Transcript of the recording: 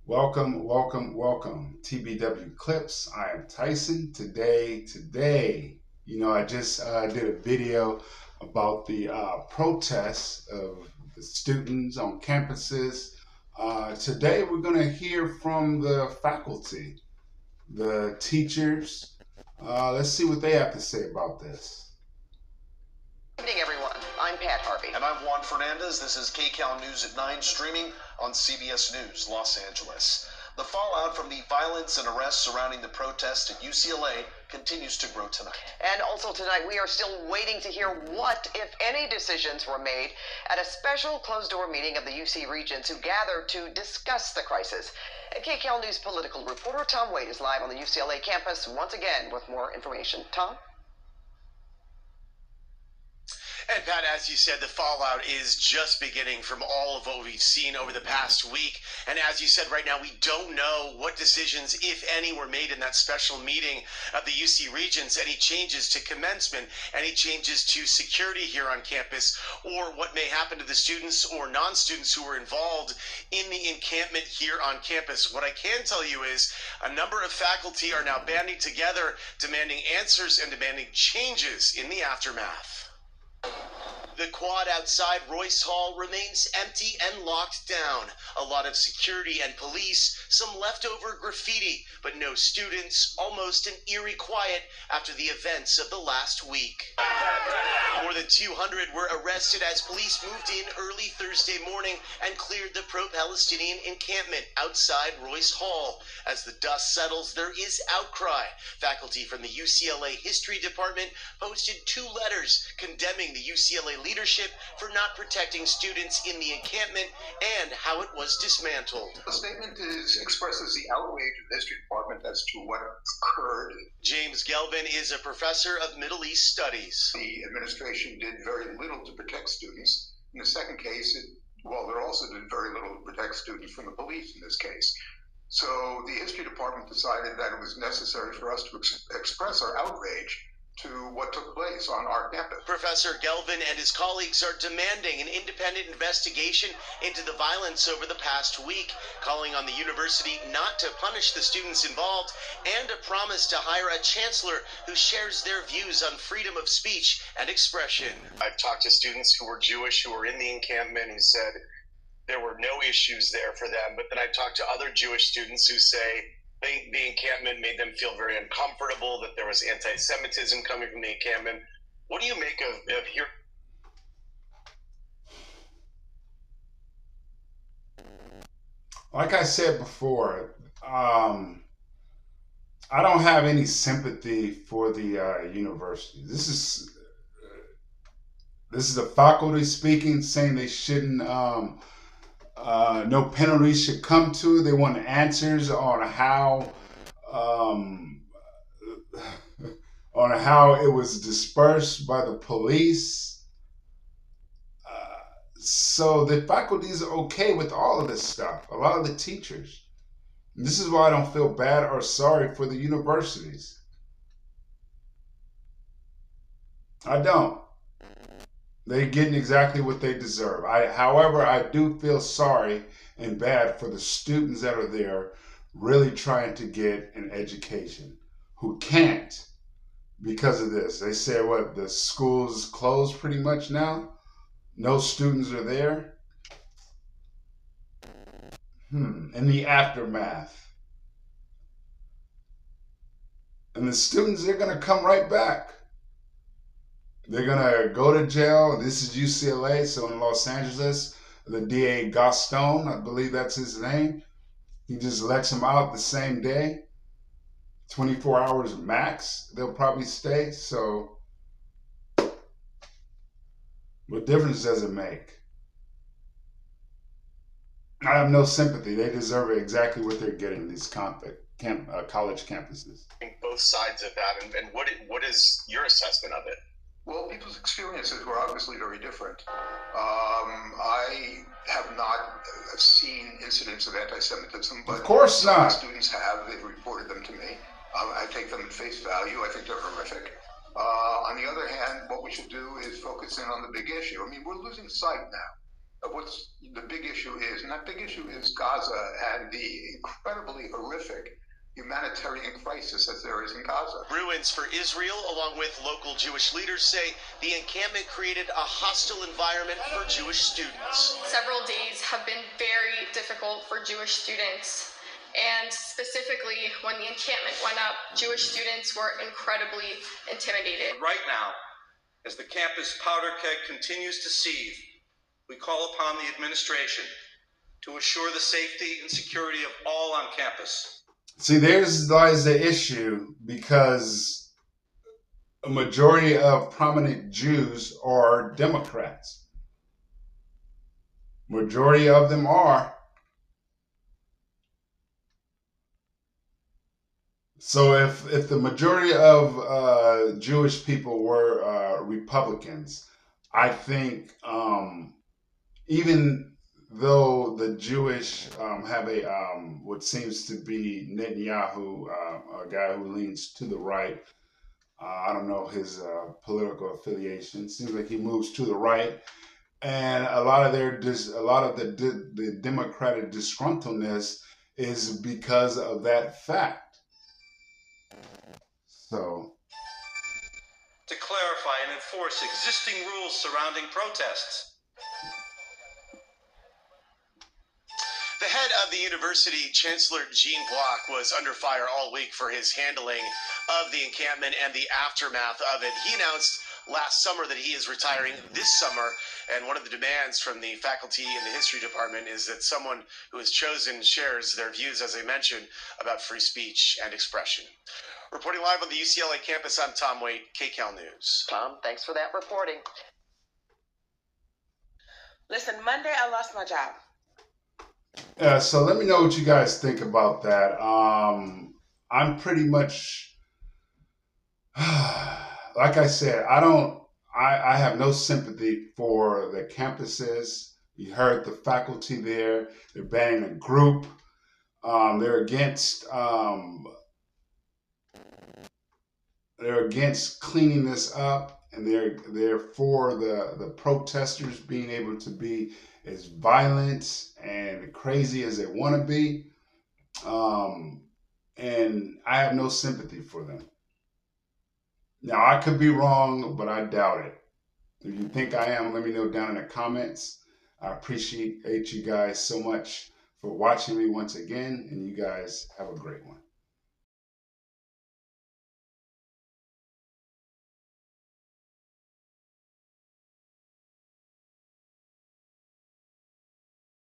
Welcome, welcome, welcome. TBW Clips. I am Tyson. Today, I just did a video about the protests of the students on campuses. Today, we're going to hear from the faculty, the teachers. Let's see what they have to say about this. Good evening, everyone. I'm Pat Harvey. And I'm Juan Fernandez. This is KCAL News at 9, streaming on CBS News, Los Angeles. The fallout from the violence and arrests surrounding the protest at UCLA continues to grow tonight. And also tonight, we are still waiting to hear what, if any, decisions were made at a special closed-door meeting of the UC Regents who gathered to discuss the crisis. KCAL News political reporter Tom Wade is live on the UCLA campus once again with more information. Tom? And Pat, as you said, the fallout is just beginning from all of what we've seen over the past week. And as you said, right now, we don't know what decisions, if any, were made in that special meeting of the UC Regents. Any changes to commencement, any changes to security here on campus, or what may happen to the students or non-students who were involved in the encampment here on campus. What I can tell you is a number of faculty are now banding together, demanding answers and demanding changes in the aftermath. The quad outside Royce Hall remains empty and locked down. A lot of security and police, some leftover graffiti, but no students, almost an eerie quiet after the events of the last week. More than 200 were arrested as police moved in early Thursday morning and cleared the pro-Palestinian encampment outside Royce Hall. As the dust settles, there is outcry. Faculty from the UCLA History Department posted 2 letters condemning the UCLA leadership for not protecting students in the encampment and how it was dismantled. The statement expresses the outrage of the History Department as to what occurred. James Gelvin is a professor of Middle East Studies. The administration did very little to protect students. In the second case, it also did very little to protect students from the police in this case. So the History Department decided that it was necessary for us to express our outrage to what took place on our campus. Professor Gelvin and his colleagues are demanding an independent investigation into the violence over the past week, calling on the university not to punish the students involved, and a promise to hire a chancellor who shares their views on freedom of speech and expression. I've talked to students who were Jewish who were in the encampment who said there were no issues there for them, but then I've talked to other Jewish students who say the encampment made them feel very uncomfortable, that there was anti-Semitism coming from the encampment. What do you make of here? Like I said before, I don't have any sympathy for the university. This is the faculty speaking, saying they shouldn't. No penalties should come to it. They want answers on how it was dispersed by the police. So the faculty is okay with all of this stuff. A lot of the teachers. And this is why I don't feel bad or sorry for the universities. I don't. They're getting exactly what they deserve. However, I do feel sorry and bad for the students that are there really trying to get an education who can't because of this. They say, what, the school's closed pretty much now? No students are there? In the aftermath. And the students, they're going to come right back. They're going to go to jail. This is UCLA, so in Los Angeles, the DA Gaston, I believe that's his name, he just lets them out the same day. 24 hours max, they'll probably stay. So what difference does it make? I have no sympathy. They deserve exactly what they're getting, these college campuses. Both sides of that, and what is your assessment of it? Well, people's experiences were obviously very different. I have not seen incidents of anti-Semitism, but of course not. Students have. They've reported them to me. I take them at face value. I think they're horrific. On the other hand, what we should do is focus in on the big issue. I mean, we're losing sight now what's the big issue is, and that big issue is Gaza and the incredibly horrific humanitarian crisis that there is in Gaza. Ruins for Israel, along with local Jewish leaders, say the encampment created a hostile environment for Jewish students. Several days have been very difficult for Jewish students. And specifically, when the encampment went up, Jewish students were incredibly intimidated. Right now, as the campus powder keg continues to seethe, we call upon the administration to assure the safety and security of all on campus. See, there's lies the issue, because a majority of prominent Jews are Democrats. Majority of them are. So if the majority of Jewish people were Republicans, I think even though the Jewish have a what seems to be Netanyahu, a guy who leans to the right, I don't know his political affiliation. Seems like he moves to the right, and a lot of the Democratic disgruntledness is because of that fact. So, to clarify and enforce existing rules surrounding protests. The head of the university, Chancellor Jean Block, was under fire all week for his handling of the encampment and the aftermath of it. He announced last summer that he is retiring this summer, and one of the demands from the faculty in the history department is that someone who is chosen shares their views, as I mentioned, about free speech and expression. Reporting live on the UCLA campus, I'm Tom Waite, KCAL News. Tom, thanks for that reporting. Listen, Monday I lost my job. So let me know what you guys think about that. I'm pretty much, like I said, I have no sympathy for the campuses. You heard the faculty there. They're banning a group. They're against cleaning this up, and they're for the protesters being able to be as violent and crazy as they want to be. And I have no sympathy for them. Now, I could be wrong, but I doubt it. If you think I am, let me know down in the comments. I appreciate you guys so much for watching me once again, and you guys have a great one.